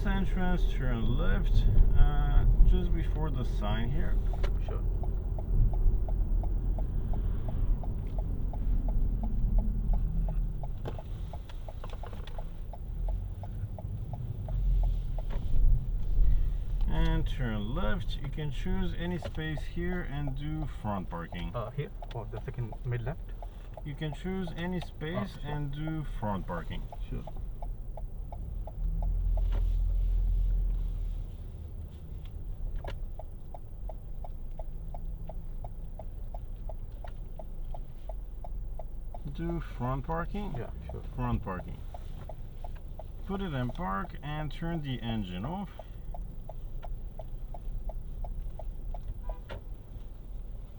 this entrance, turn left, just before the sign here. Sure. And turn left. You can choose any space here and do front parking. Here or the second mid left? You can choose any space sure. and do front parking. Sure. Do front parking. Yeah, sure. Front parking. Put it in park and turn the engine off.